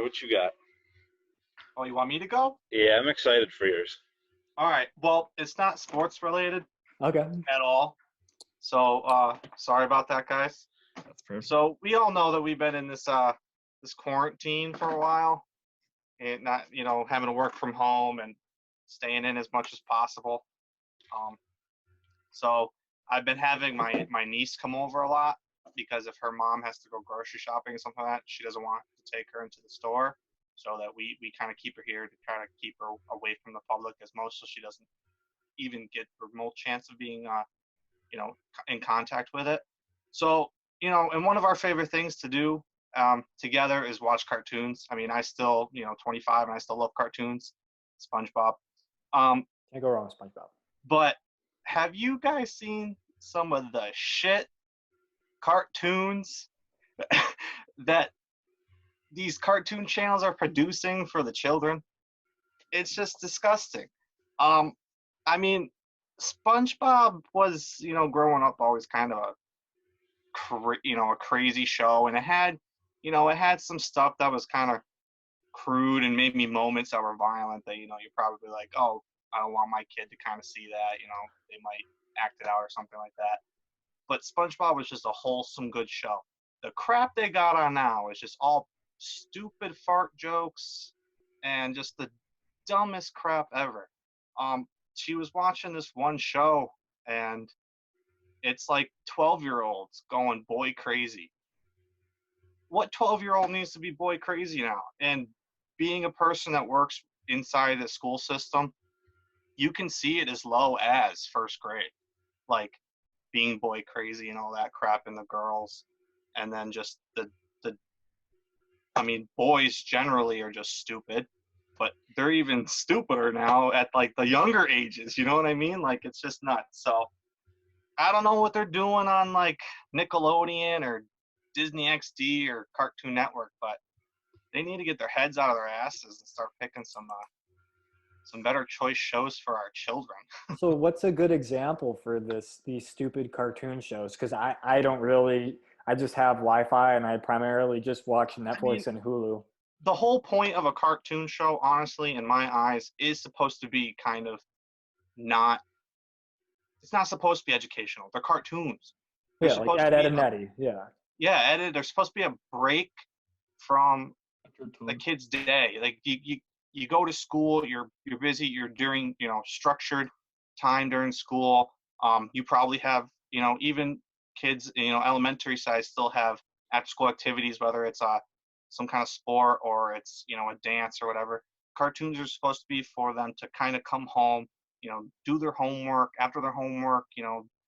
What you got? Oh, you want me to go? Yeah, I'm excited for yours. All right. Well, it's not sports related Okay. at all. So sorry about that, guys. That's perfect. So we all know that we've been in this quarantine for a while, and not having to work from home and staying in as much as possible. So I've been having my niece come over a lot because if her mom has to go grocery shopping or something like that, she doesn't want to take her into the store. So that we kind of keep her here to kind of keep her away from the public as most, so she doesn't even get a remote chance of being in contact with it. So and one of our favorite things to do together is watch cartoons. I mean, I still 25 and I still love cartoons, SpongeBob. Can't go wrong with SpongeBob. But have you guys seen some of the shit cartoons that these cartoon channels are producing for the children? It's just disgusting. I mean, SpongeBob was, growing up always kind of a crazy show, and it had some stuff that was kind of crude and maybe moments that were violent that you're probably like, oh, I don't want my kid to kind of see that. They might act it out or something like that. But SpongeBob was just a wholesome, good show. The crap they got on now is just all stupid fart jokes and just the dumbest crap ever. She was watching this one show, and it's like 12-year-olds going boy crazy. What 12-year-old needs to be boy crazy now? And being a person that works inside the school system, you can see it as low as first grade, like being boy crazy and all that crap in the girls. And then just boys generally are just stupid, but they're even stupider now at like the younger ages. You know what I mean? Like, it's just nuts. So I don't know what they're doing on like Nickelodeon or Disney XD or Cartoon Network, but they need to get their heads out of their asses and start picking some better choice shows for our children. So what's a good example for these stupid cartoon shows? Because I don't really, I just have Wi-Fi and I primarily just watch Netflix and Hulu. The whole point of a cartoon show, honestly, in my eyes, is supposed to be kind of it's not supposed to be educational. They're cartoons. They're Yeah, like Ed, and Eddie. Yeah. Yeah, Ed, they're supposed to be a break from the kid's day. Like you go to school, you're busy, you're during structured time during school. You probably have even kids elementary size still have after school activities, whether it's some kind of sport or it's a dance or whatever. Cartoons are supposed to be for them to kind of come home, do their homework, after their homework,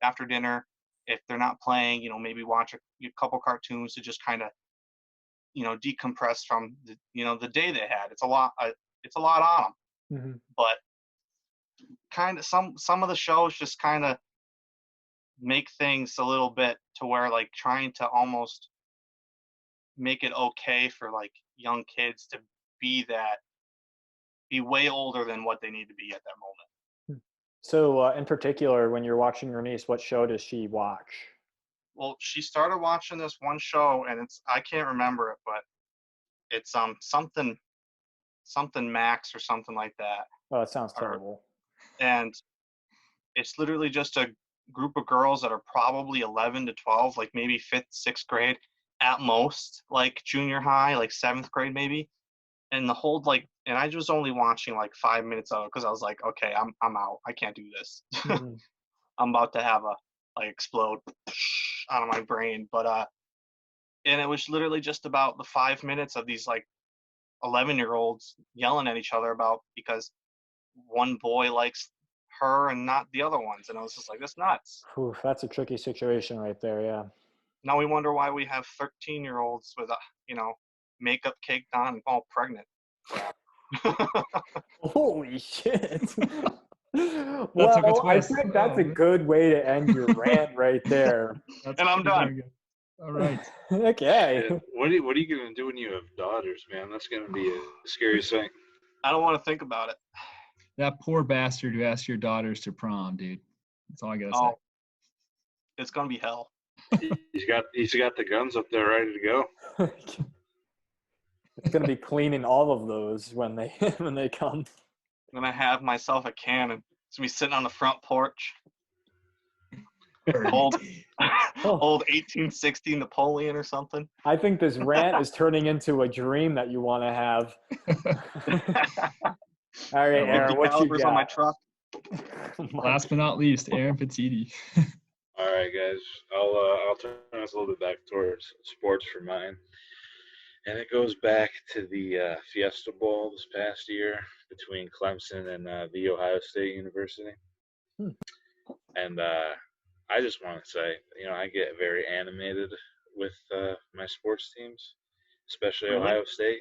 after dinner. If they're not playing, maybe watch a couple cartoons to just kind of decompress from the day they had. It's a lot on them. Mm-hmm. But kind of some of the shows just kind of make things a little bit to where like trying to almost make it okay for like young kids to be way older than what they need to be at that moment. So in particular, when you're watching your niece, what show does she watch? Well, she started watching this one show, and I can't remember it, but it's something Max or something like that. Oh, it sounds terrible. And it's literally just a group of girls that are probably 11 to 12, like maybe 5th, 6th grade at most, like junior high, like 7th grade maybe. And the whole and I was only watching like 5 minutes of it because I was like, okay, I'm out. I can't do this. Mm-hmm. I'm about to have explode out of my brain. But and it was literally just about the 5 minutes of these like 11-year-olds yelling at each other because one boy likes her and not the other ones, and I was just like, that's nuts. Oof, that's a tricky situation right there. Yeah. Now we wonder why we have 13-year-olds with makeup caked on and all pregnant. Holy shit. Well, I think that's a good way to end your rant right there. And I'm done. All right. Okay. What are you going to do when you have daughters, man? That's going to be a scary thing. I don't want to think about it. That poor bastard who asked your daughters to prom, dude. That's all I got to say. It's going to be hell. He's got the guns up there ready to go. It's gonna be cleaning all of those when they when they come. I'm gonna have myself a cannon. It's gonna be sitting on the front porch. Old, old 1860 Napoleon or something. I think this rant is turning into a dream that you want to have. All right, Aaron, what you Calibers on my got? truck. Last but not least, Aaron Petiti. All right, guys. I'll turn us a little bit back towards sports for mine, and it goes back to the Fiesta Bowl this past year between Clemson and the Ohio State University. And I just want to say, I get very animated with my sports teams, especially Really? Ohio State.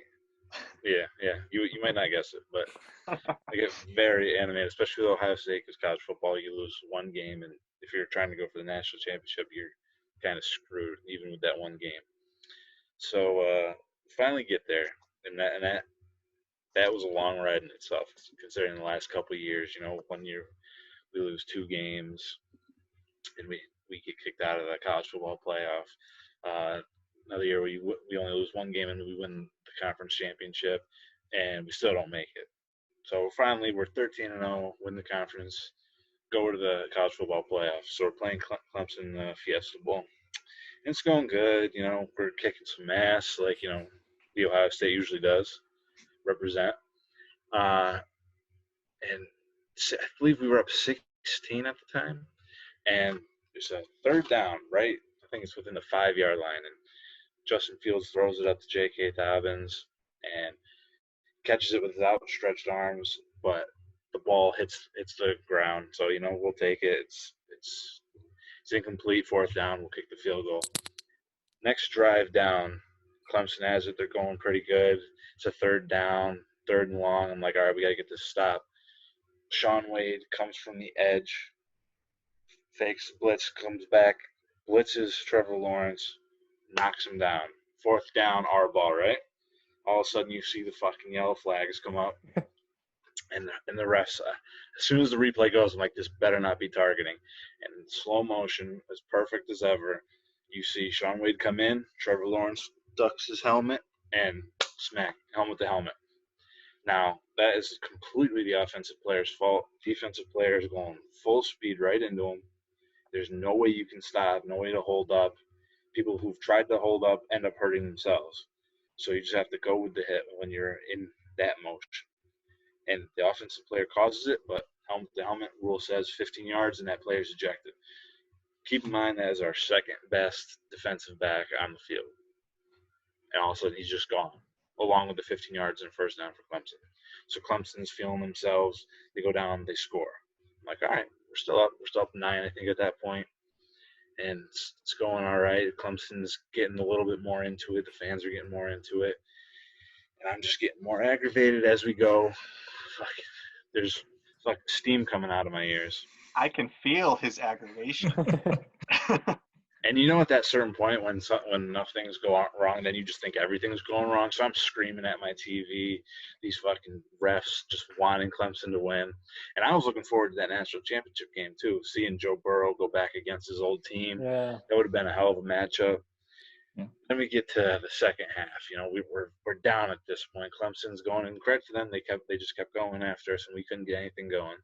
Yeah. You might not guess it, but I get very animated, especially with Ohio State, because college football, you lose one game, and if you're trying to go for the national championship, you're kind of screwed, even with that one game. So finally get there, and that was a long ride in itself, considering the last couple of years. 1 year we lose 2 games, and we get kicked out of the college football playoff. Another year we only lose 1 game and we win the conference championship, and we still don't make it. So finally, we're 13-0, win the conference, go to the college football playoffs. So we're playing Clemson in the Fiesta Bowl. And it's going good. We're kicking some ass, like the Ohio State usually does. Represent. And I believe we were up 16 at the time, and there's a third down, right? I think it's within the 5-yard line, and Justin Fields throws it up to J.K. Dobbins and catches it with his outstretched arms, but the ball hits the ground. So we'll take it. It's incomplete. 4th down. We'll kick the field goal. Next drive down, Clemson has it. They're going pretty good. It's a 3rd down, 3rd and long. I'm like, all right, we got to get this stop. Sean Wade comes from the edge, fakes blitz, comes back, blitzes Trevor Lawrence, knocks him down. 4th down, our ball, right? All of a sudden, you see the fucking yellow flags come up, and the refs. As soon as the replay goes, I'm like, this better not be targeting. And in slow motion, as perfect as ever, you see Sean Wade come in, Trevor Lawrence ducks his helmet, and smack, helmet to helmet. Now, that is completely the offensive player's fault. Defensive player is going full speed right into him. There's no way you can stop, no way to hold up. People who've tried to hold up end up hurting themselves. So you just have to go with the hit when you're in that motion. And the offensive player causes it, but helmet to helmet rule says 15 yards and that player's ejected. Keep in mind that is our second best defensive back on the field. And all of a sudden he's just gone, along with the 15 yards and 1st down for Clemson. So Clemson's feeling themselves. They go down, they score. I'm like, all right, we're still up 9, I think, at that point. And it's going all right. Clemson's getting a little bit more into it. The fans are getting more into it. And I'm just getting more aggravated as we go. There's steam coming out of my ears. I can feel his aggravation. And at that certain point when enough things go wrong, then you just think everything's going wrong. So I'm screaming at my TV, these fucking refs just wanting Clemson to win. And I was looking forward to that national championship game too, seeing Joe Burrow go back against his old team. Yeah. That would have been a hell of a matchup. Yeah. Then we get to the second half. We're down at this point. Clemson's going, and credit to them, they just kept going after us, and we couldn't get anything going.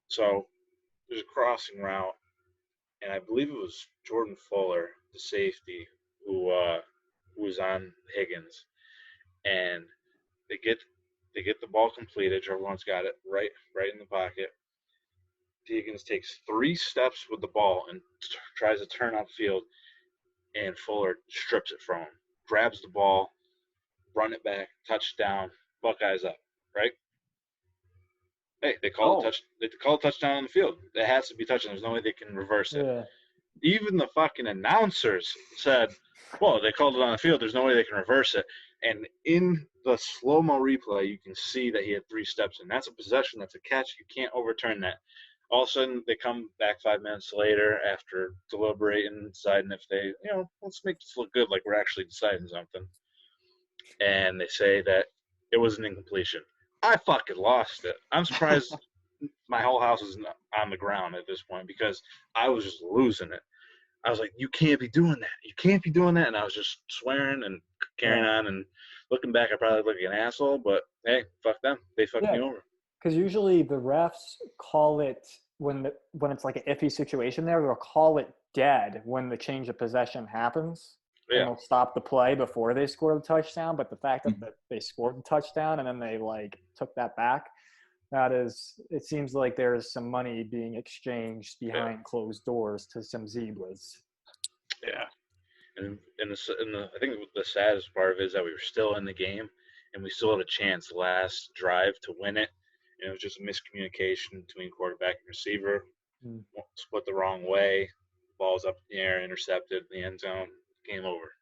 So there's a crossing route. And I believe it was Jordan Fuller, the safety, who was on Higgins, and they get the ball completed. Trevor Lawrence got it right in the pocket. Higgins takes 3 steps with the ball and tries to turn upfield, and Fuller strips it from him, grabs the ball, run it back, touchdown, Buckeyes up, right? Hey, they call a touchdown on the field. It has to be touchdown. There's no way they can reverse it. Yeah. Even the fucking announcers said, well, they called it on the field. There's no way they can reverse it. And in the slow-mo replay, you can see that he had 3 steps in. That's a possession. That's a catch. You can't overturn that. All of a sudden, they come back 5 minutes later after deliberating and deciding if they, let's make this look good like we're actually deciding something. And they say that it was an incompletion. I fucking lost it. I'm surprised my whole house is on the ground at this point because I was just losing it. I was like, you can't be doing that. You can't be doing that. And I was just swearing and carrying on. And looking back, I probably look like an asshole. But hey, fuck them. They fucked me over. Because usually the refs call it when it's like an iffy situation there, they'll call it dead when the change of possession happens. Yeah. And they'll stop the play before they score the touchdown. But the fact that they scored the touchdown and then they took that back, it seems like there's some money being exchanged behind closed doors to some zebras. Yeah. And I think the saddest part of it is that we were still in the game and we still had a chance last drive to win it. And it was just a miscommunication between quarterback and receiver. Split the wrong way. Ball's up in the air, intercepted in the end zone. Game over.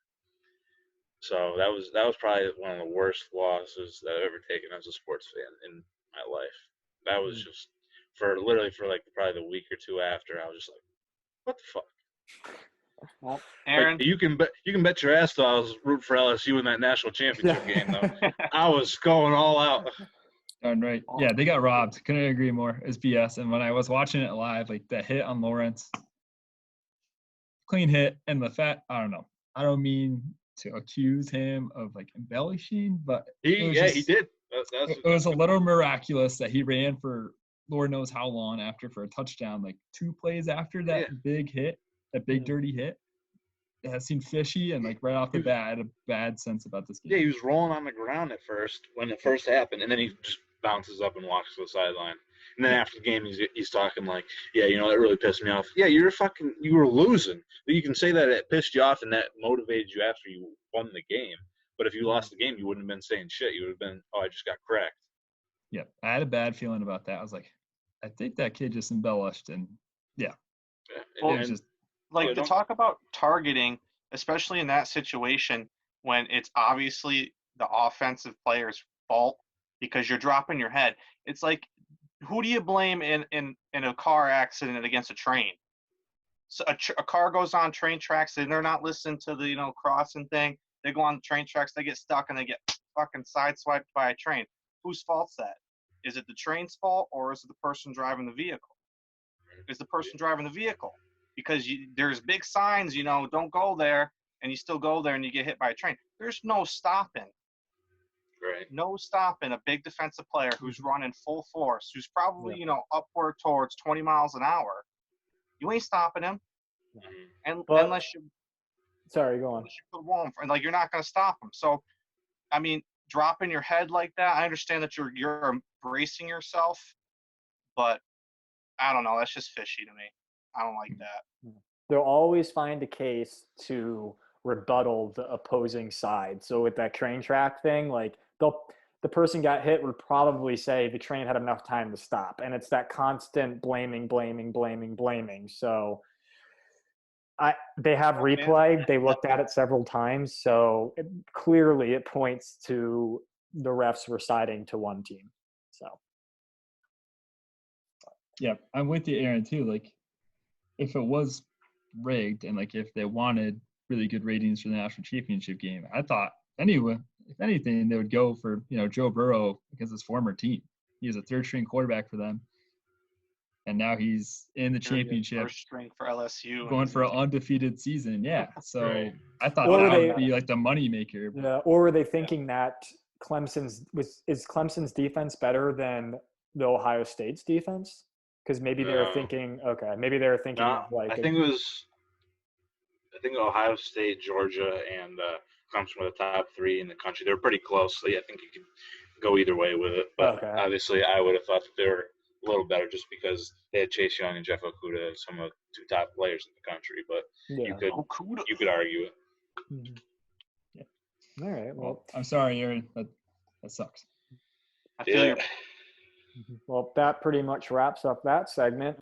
So that was probably one of the worst losses that I've ever taken as a sports fan in my life. That was just probably the week or two after. I was just like, what the fuck? Well, Aaron, you can bet your ass I was rooting for LSU in that national championship game though. I was going all out. Darn right. Yeah, they got robbed. Couldn't agree more. It's BS. And when I was watching it live, like that hit on Lawrence, clean hit, and I don't know. I don't mean to accuse him of like embellishing, but he did. It was a little miraculous that he ran for Lord knows how long for a touchdown, like 2 plays after that big hit, that big dirty hit. It seemed fishy, and like right off the bat, I had a bad sense about this game. Yeah, he was rolling on the ground at first when it first happened, and then he just bounces up and walks to the sideline. And then after the game, he's talking like, yeah, that really pissed me off. Yeah, you were losing. You can say that it pissed you off and that motivated you after you won the game. But if you lost the game, you wouldn't have been saying shit. You would have been, I just got cracked. Yeah, I had a bad feeling about that. I was like, I think that kid just embellished, and to talk about targeting, especially in that situation when it's obviously the offensive player's fault because you're dropping your head. It's like, who do you blame in a car accident against a train? So a car goes on train tracks and they're not listening to the crossing thing. They go on the train tracks, they get stuck, and they get fucking sideswiped by a train. Whose fault's that? Is it the train's fault, or is it the person driving the vehicle? Is the person driving the vehicle? Because there's big signs, don't go there, and you still go there and you get hit by a train. There's no stopping. Right. No stopping a big defensive player who's running full force, who's probably, upward towards 20 miles an hour. You ain't stopping him. And unless you Sorry, go on. You're not going to stop him. So, I mean, dropping your head like that, I understand that you're bracing yourself, but I don't know. That's just fishy to me. I don't like that. They'll always find a case to rebuttal the opposing side. So with that train track thing, the person got hit would probably say the train had enough time to stop. And it's that constant blaming. So they have replay. They looked at it several times. So clearly it points to the refs were siding to one team. So. Yeah, I'm with you, Aaron, too. Like, if it was rigged and, if they wanted really good ratings for the national championship game, I thought, anyway, if anything, they would go for, Joe Burrow because his former team. He was a third-string quarterback for them. And now he's in the championship. First string for LSU. Going for an undefeated season, yeah. So I thought that would be the moneymaker. Yeah, or were they thinking that is Clemson's defense better than the Ohio State's defense? Because maybe they were thinking, I think Ohio State, Georgia, and Clemson were the top 3 in the country. They're pretty close. So I think you can go either way with it. But obviously, I would have thought that they were a little better just because they had Chase Young and Jeff Okudah, some of the 2 top players in the country. But you could argue it. Mm-hmm. Yeah. All right. Well, I'm sorry, Aaron, but that sucks. I feel your. Well, that pretty much wraps up that segment.